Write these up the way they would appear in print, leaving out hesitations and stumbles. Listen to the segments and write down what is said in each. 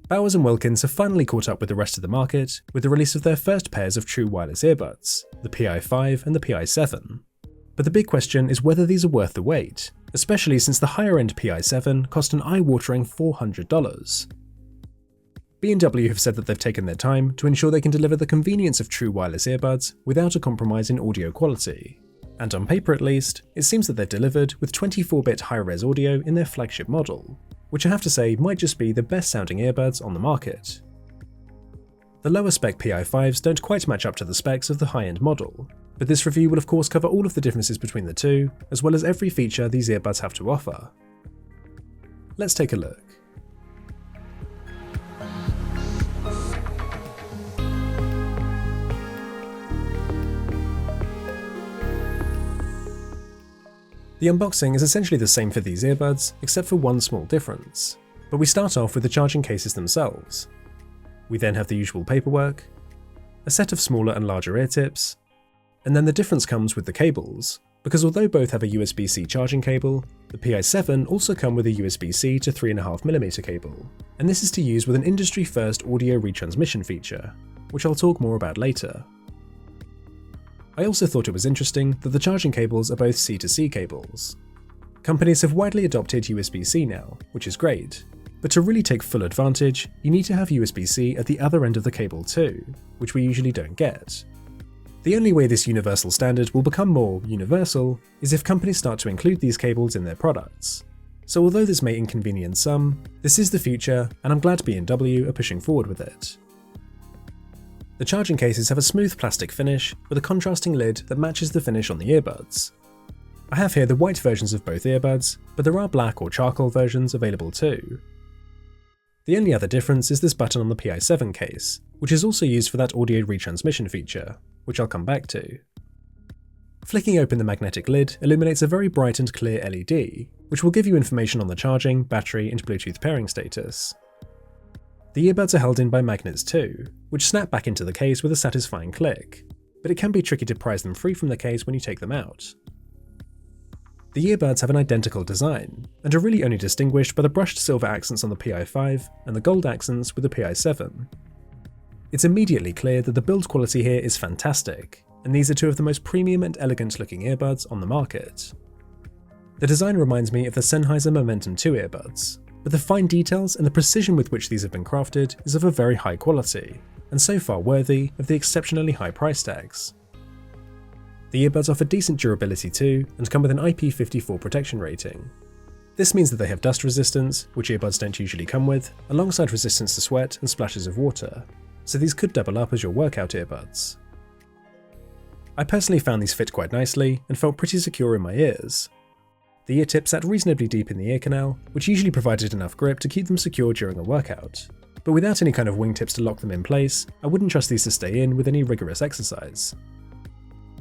Bowers and Wilkins have finally caught up with the rest of the market with the release of their first pairs of true wireless earbuds, the PI5 and the PI7. But the big question is whether these are worth the wait, especially since the higher-end PI7 cost an eye-watering $400. B&W have said that they've taken their time to ensure they can deliver the convenience of true wireless earbuds without a compromise in audio quality. And on paper at least, it seems that they've delivered with 24-bit high-res audio in their flagship model, which I have to say might just be the best sounding earbuds on the market. The lower spec PI5s don't quite match up to the specs of the high-end model, but this review will of course cover all of the differences between the two, as well as every feature these earbuds have to offer. Let's take a look. The unboxing is essentially the same for these earbuds, except for one small difference. But we start off with the charging cases themselves. We then have the usual paperwork, a set of smaller and larger ear tips, and then the difference comes with the cables, because although both have a USB-C charging cable, the PI7 also come with a USB-C to 3.5mm cable, and this is to use with an industry-first audio retransmission feature, which I'll talk more about later. I also thought it was interesting that the charging cables are both C-to-C cables. Companies have widely adopted USB-C now, which is great, but to really take full advantage, you need to have USB-C at the other end of the cable too, which we usually don't get. The only way this universal standard will become more universal is if companies start to include these cables in their products. So although this may inconvenience some, this is the future, and I'm glad B&W are pushing forward with it. The charging cases have a smooth plastic finish with a contrasting lid that matches the finish on the earbuds. I have here the white versions of both earbuds, but there are black or charcoal versions available too. The only other difference is this button on the PI7 case, which is also used for that audio retransmission feature, which I'll come back to. Flicking open the magnetic lid illuminates a very bright and clear LED, which will give you information on the charging, battery, and Bluetooth pairing status. The earbuds are held in by magnets too, which snap back into the case with a satisfying click, but it can be tricky to prise them free from the case when you take them out. The earbuds have an identical design, and are really only distinguished by the brushed silver accents on the PI5 and the gold accents with the PI7. It's immediately clear that the build quality here is fantastic, and these are two of the most premium and elegant looking earbuds on the market. The design reminds me of the Sennheiser Momentum 2 earbuds, but the fine details and the precision with which these have been crafted is of a very high quality, and so far worthy of the exceptionally high price tags. The earbuds offer decent durability too, and come with an IP54 protection rating. This means that they have dust resistance, which earbuds don't usually come with, alongside resistance to sweat and splashes of water, so these could double up as your workout earbuds. I personally found these fit quite nicely, and felt pretty secure in my ears. The ear tip sat reasonably deep in the ear canal, which usually provided enough grip to keep them secure during a workout, but without any kind of wingtips to lock them in place, I wouldn't trust these to stay in with any rigorous exercise.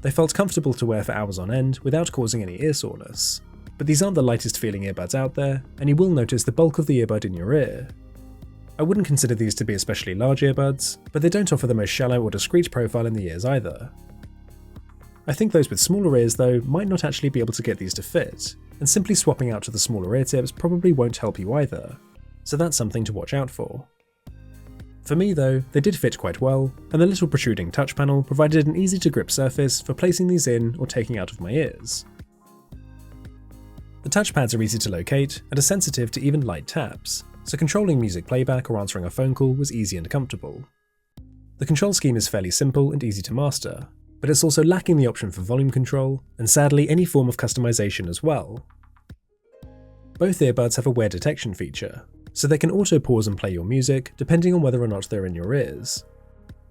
They felt comfortable to wear for hours on end without causing any ear soreness, but these aren't the lightest feeling earbuds out there, and you will notice the bulk of the earbud in your ear. I wouldn't consider these to be especially large earbuds, but they don't offer the most shallow or discreet profile in the ears either. I think those with smaller ears though might not actually be able to get these to fit, and simply swapping out to the smaller ear tips probably won't help you either, so that's something to watch out for. For me though, they did fit quite well, and the little protruding touch panel provided an easy to grip surface for placing these in or taking out of my ears. The touchpads are easy to locate and are sensitive to even light taps, so controlling music playback or answering a phone call was easy and comfortable. The control scheme is fairly simple and easy to master, but it's also lacking the option for volume control, and sadly any form of customization as well. Both earbuds have a wear detection feature, so they can auto-pause and play your music depending on whether or not they're in your ears.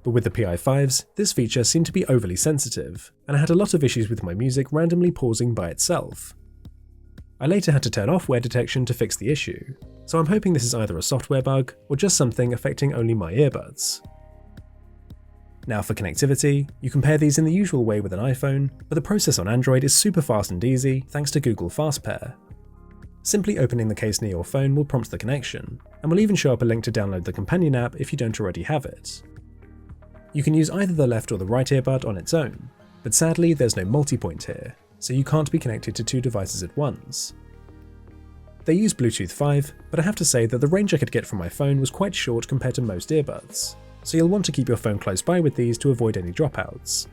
But with the PI5s, this feature seemed to be overly sensitive, and I had a lot of issues with my music randomly pausing by itself. I later had to turn off wear detection to fix the issue, so I'm hoping this is either a software bug or just something affecting only my earbuds. Now for connectivity, you can pair these in the usual way with an iPhone, but the process on Android is super fast and easy thanks to Google Fast Pair. Simply opening the case near your phone will prompt the connection, and will even show up a link to download the companion app if you don't already have it. You can use either the left or the right earbud on its own, but sadly there's no multi-point here, so you can't be connected to two devices at once. They use Bluetooth 5, but I have to say that the range I could get from my phone was quite short compared to most earbuds, so you'll want to keep your phone close by with these to avoid any dropouts.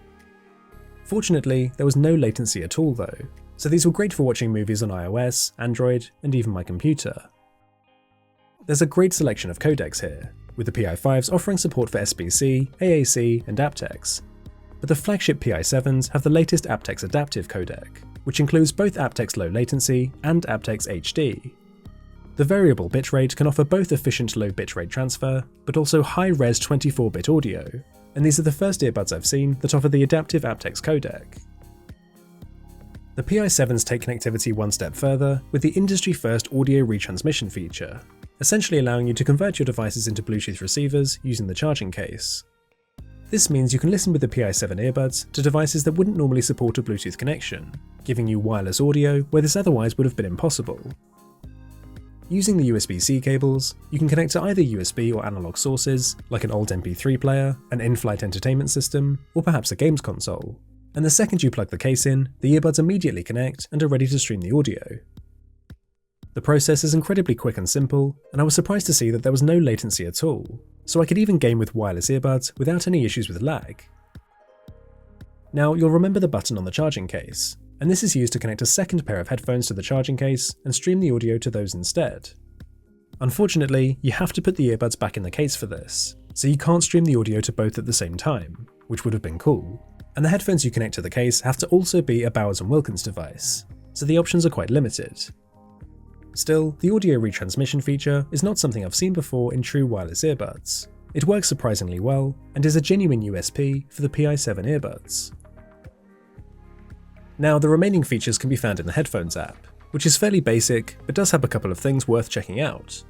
Fortunately, there was no latency at all though, so these were great for watching movies on iOS, Android, and even my computer. There's a great selection of codecs here, with the PI5s offering support for SBC, AAC, and aptX, but the flagship PI7s have the latest aptX adaptive codec, which includes both aptX low latency and aptX HD. The variable bitrate can offer both efficient low bitrate transfer, but also high-res 24-bit audio, and these are the first earbuds I've seen that offer the adaptive aptX codec. The PI7s take connectivity one step further with the industry-first audio retransmission feature, essentially allowing you to convert your devices into Bluetooth receivers using the charging case. This means you can listen with the PI7 earbuds to devices that wouldn't normally support a Bluetooth connection, giving you wireless audio where this otherwise would have been impossible. Using the USB-C cables, you can connect to either USB or analog sources, like an old MP3 player, an in-flight entertainment system, or perhaps a games console. And the second you plug the case in, the earbuds immediately connect and are ready to stream the audio. The process is incredibly quick and simple, and I was surprised to see that there was no latency at all, so I could even game with wireless earbuds without any issues with lag. Now, you'll remember the button on the charging case, and this is used to connect a second pair of headphones to the charging case and stream the audio to those instead. Unfortunately, you have to put the earbuds back in the case for this, so you can't stream the audio to both at the same time, which would have been cool, and the headphones you connect to the case have to also be a Bowers Wilkins device, so the options are quite limited. Still, the audio retransmission feature is not something I've seen before in true wireless earbuds. It works surprisingly well, and is a genuine USP for the PI7 earbuds. Now, the remaining features can be found in the Headphones app, which is fairly basic, but does have a couple of things worth checking out.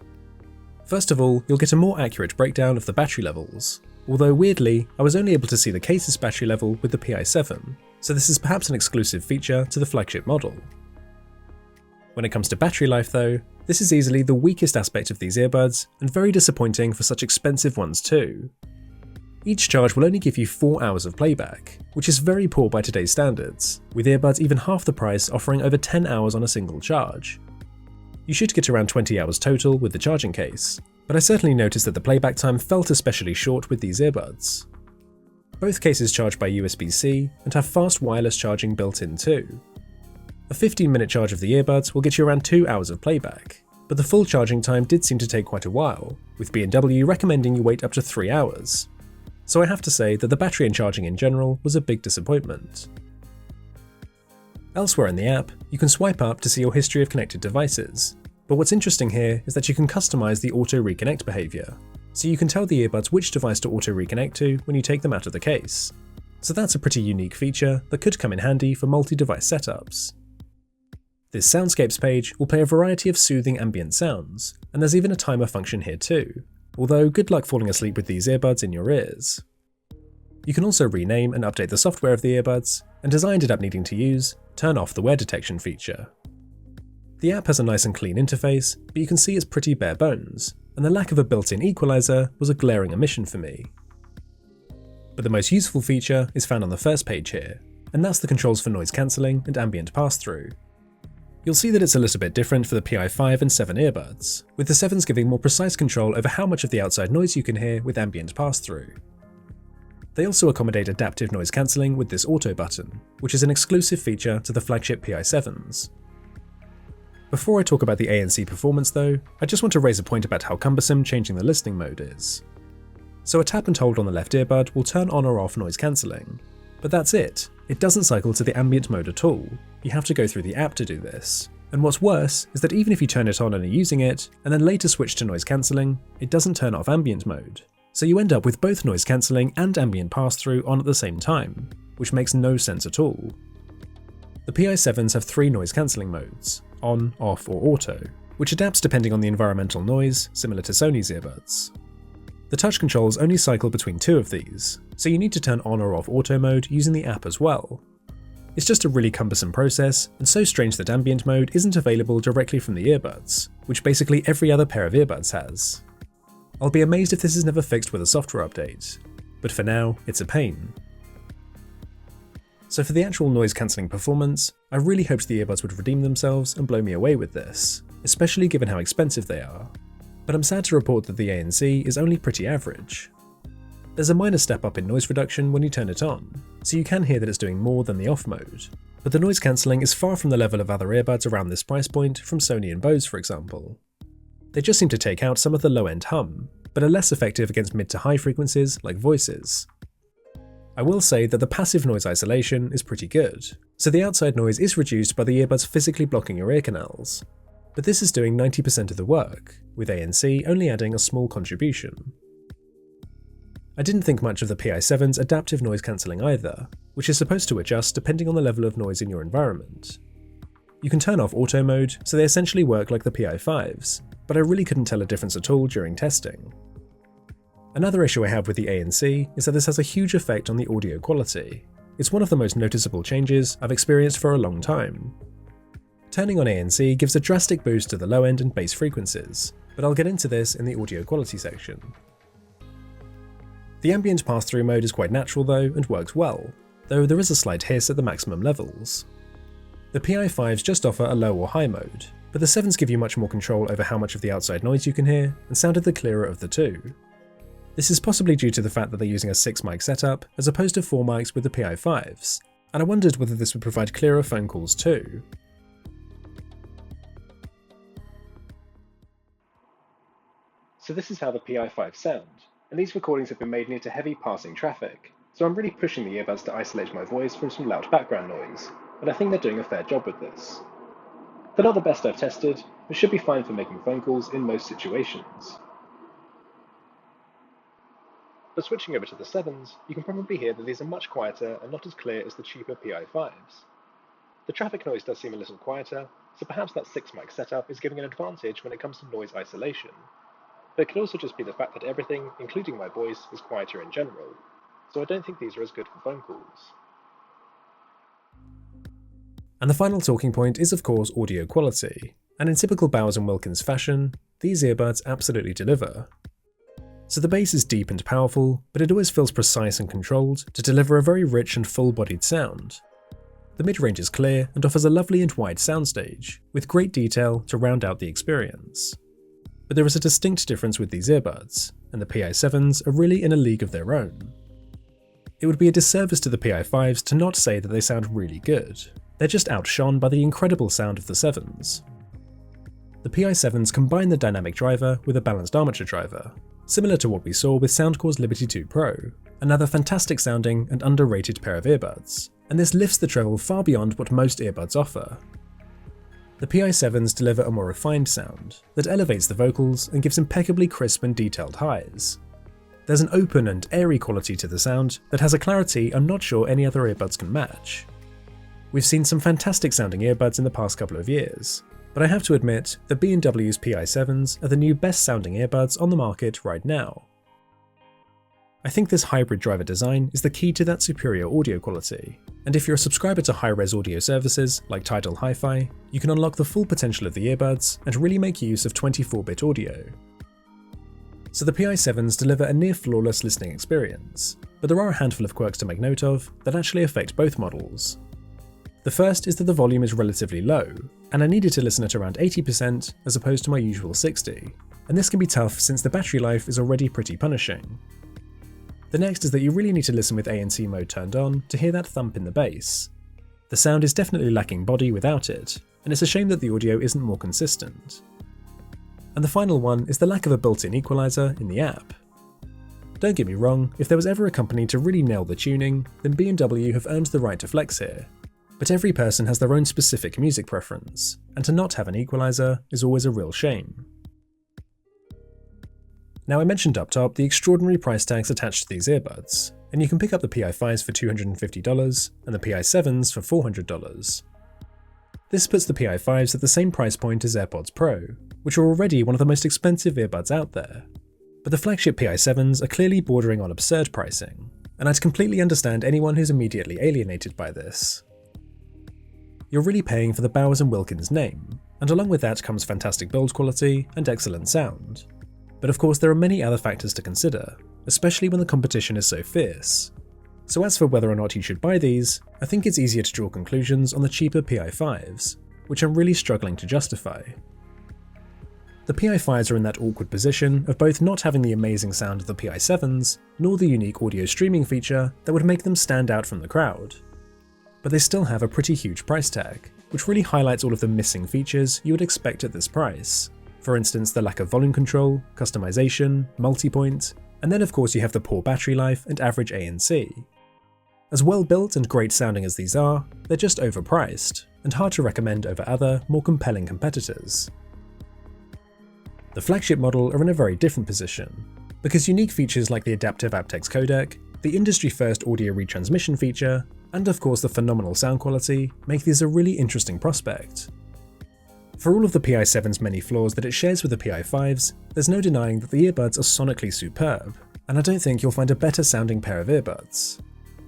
First of all, you'll get a more accurate breakdown of the battery levels, although weirdly, I was only able to see the case's battery level with the PI7, so this is perhaps an exclusive feature to the flagship model. When it comes to battery life though, this is easily the weakest aspect of these earbuds, and very disappointing for such expensive ones too. Each charge will only give you 4 hours of playback, which is very poor by today's standards, with earbuds even half the price offering over 10 hours on a single charge. You should get around 20 hours total with the charging case, but I certainly noticed that the playback time felt especially short with these earbuds. Both cases charge by USB-C and have fast wireless charging built in too. A 15-minute charge of the earbuds will get you around 2 hours of playback, but the full charging time did seem to take quite a while, with B&W recommending you wait up to 3 hours. So I have to say that the battery and charging in general was a big disappointment. Elsewhere in the app, you can swipe up to see your history of connected devices, but what's interesting here is that you can customize the auto reconnect behavior, so you can tell the earbuds which device to auto reconnect to when you take them out of the case. So that's a pretty unique feature that could come in handy for multi-device setups. This Soundscapes page will play a variety of soothing ambient sounds, and there's even a timer function here too, although good luck falling asleep with these earbuds in your ears. You can also rename and update the software of the earbuds, and as I ended up needing to use, turn off the wear detection feature. The app has a nice and clean interface, but you can see it's pretty bare bones, and the lack of a built-in equalizer was a glaring omission for me. But the most useful feature is found on the first page here, and that's the controls for noise cancelling and ambient pass-through. You'll see that it's a little bit different for the PI5 and 7 earbuds, with the 7s giving more precise control over how much of the outside noise you can hear with ambient pass-through. They also accommodate adaptive noise cancelling with this auto button, which is an exclusive feature to the flagship PI7s. Before I talk about the ANC performance though, I just want to raise a point about how cumbersome changing the listening mode is. So a tap and hold on the left earbud will turn on or off noise cancelling, but that's it. It doesn't cycle to the ambient mode at all. You have to go through the app to do this. And what's worse is that even if you turn it on and are using it, and then later switch to noise cancelling, it doesn't turn off ambient mode. So you end up with both noise cancelling and ambient pass-through on at the same time, which makes no sense at all. The PI7s have 3 noise cancelling modes, on, off or auto, which adapts depending on the environmental noise, similar to Sony's earbuds. The touch controls only cycle between 2 of these, so you need to turn on or off auto mode using the app as well. It's just a really cumbersome process, and so strange that ambient mode isn't available directly from the earbuds, which basically every other pair of earbuds has. I'll be amazed if this is never fixed with a software update, but for now, it's a pain. So for the actual noise cancelling performance, I really hoped the earbuds would redeem themselves and blow me away with this, especially given how expensive they are. But I'm sad to report that the ANC is only pretty average. There's a minor step up in noise reduction when you turn it on, so you can hear that it's doing more than the off mode. But the noise cancelling is far from the level of other earbuds around this price point from Sony and Bose, for example. They just seem to take out some of the low-end hum, but are less effective against mid to high frequencies like voices. I will say that the passive noise isolation is pretty good, so the outside noise is reduced by the earbuds physically blocking your ear canals. But this is doing 90% of the work, with ANC only adding a small contribution. I didn't think much of the PI7's adaptive noise cancelling either, which is supposed to adjust depending on the level of noise in your environment. You can turn off auto mode, so they essentially work like the PI5's, but I really couldn't tell a difference at all during testing. Another issue I have with the ANC is that this has a huge effect on the audio quality. It's one of the most noticeable changes I've experienced for a long time. Turning on ANC gives a drastic boost to the low end and bass frequencies, but I'll get into this in the audio quality section. The ambient pass-through mode is quite natural though and works well, though there is a slight hiss at the maximum levels. The PI5s just offer a low or high mode, but the 7s give you much more control over how much of the outside noise you can hear and sounded the clearer of the two. This is possibly due to the fact that they're using a 6 mic setup as opposed to 4 mics with the PI5s, and I wondered whether this would provide clearer phone calls too. So this is how the PI5s sound, and these recordings have been made near to heavy passing traffic, so I'm really pushing the earbuds to isolate my voice from some loud background noise, and I think they're doing a fair job with this. They're not the best I've tested, but should be fine for making phone calls in most situations. But switching over to the 7s, you can probably hear that these are much quieter and not as clear as the cheaper PI5s. The traffic noise does seem a little quieter, so perhaps that 6 mic setup is giving an advantage when it comes to noise isolation. But it could also just be the fact that everything, including my voice, is quieter in general, so I don't think these are as good for phone calls. And the final talking point is of course audio quality, and in typical Bowers Wilkins fashion, these earbuds absolutely deliver. So the bass is deep and powerful, but it always feels precise and controlled to deliver a very rich and full-bodied sound. The mid-range is clear and offers a lovely and wide soundstage, with great detail to round out the experience. But there is a distinct difference with these earbuds, and the PI7s are really in a league of their own. It would be a disservice to the PI5s to not say that they sound really good. They're just outshone by the incredible sound of the 7s. The PI7s combine the dynamic driver with a balanced armature driver, similar to what we saw with Soundcore's Liberty 2 Pro, another fantastic sounding and underrated pair of earbuds, and this lifts the treble far beyond what most earbuds offer. The PI7s deliver a more refined sound that elevates the vocals and gives impeccably crisp and detailed highs. There's an open and airy quality to the sound that has a clarity I'm not sure any other earbuds can match. We've seen some fantastic sounding earbuds in the past couple of years, but I have to admit that B&W's PI7s are the new best sounding earbuds on the market right now. I think this hybrid driver design is the key to that superior audio quality, and if you're a subscriber to high-res audio services like Tidal Hi-Fi, you can unlock the full potential of the earbuds and really make use of 24-bit audio. So the PI7s deliver a near-flawless listening experience, but there are a handful of quirks to make note of that actually affect both models. The first is that the volume is relatively low, and I needed to listen at around 80% as opposed to my usual 60, and this can be tough since the battery life is already pretty punishing. The next is that you really need to listen with ANC mode turned on to hear that thump in the bass. The sound is definitely lacking body without it, and it's a shame that the audio isn't more consistent. And the final one is the lack of a built-in equalizer in the app. Don't get me wrong, if there was ever a company to really nail the tuning, then B&W have earned the right to flex here. But every person has their own specific music preference, and to not have an equalizer is always a real shame. Now I mentioned up top the extraordinary price tags attached to these earbuds, and you can pick up the PI5s for $250 and the PI7s for $400. This puts the PI5s at the same price point as AirPods Pro, which are already one of the most expensive earbuds out there. But the flagship PI7s are clearly bordering on absurd pricing, and I'd completely understand anyone who's immediately alienated by this. You're really paying for the Bowers Wilkins name, and along with that comes fantastic build quality and excellent sound. But of course there are many other factors to consider, especially when the competition is so fierce. So as for whether or not you should buy these, I think it's easier to draw conclusions on the cheaper PI5s, which I'm really struggling to justify. The PI5s are in that awkward position of both not having the amazing sound of the PI7s, nor the unique audio streaming feature that would make them stand out from the crowd. But they still have a pretty huge price tag, which really highlights all of the missing features you would expect at this price. For instance, the lack of volume control, customization, multi-point, and then of course you have the poor battery life and average ANC. As well built and great sounding as these are, they're just overpriced, and hard to recommend over other, more compelling competitors. The flagship model are in a very different position, because unique features like the adaptive aptX codec, the industry-first audio retransmission feature, and of course the phenomenal sound quality make these a really interesting prospect. For all of the PI7's many flaws that it shares with the PI5s, there's no denying that the earbuds are sonically superb, and I don't think you'll find a better sounding pair of earbuds.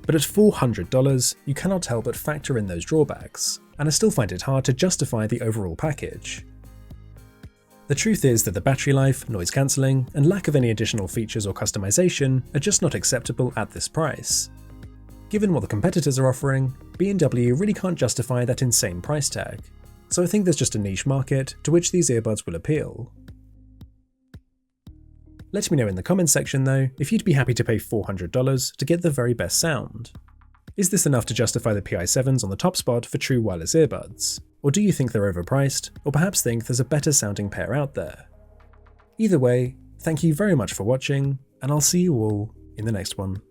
But at $400, you cannot help but factor in those drawbacks, and I still find it hard to justify the overall package. The truth is that the battery life, noise cancelling, and lack of any additional features or customization are just not acceptable at this price. Given what the competitors are offering, B&W really can't justify that insane price tag, so I think there's just a niche market to which these earbuds will appeal. Let me know in the comments section though if you'd be happy to pay $400 to get the very best sound. Is this enough to justify the PI7s on the top spot for true wireless earbuds? Or do you think they're overpriced, or perhaps think there's a better sounding pair out there? Either way, thank you very much for watching, and I'll see you all in the next one.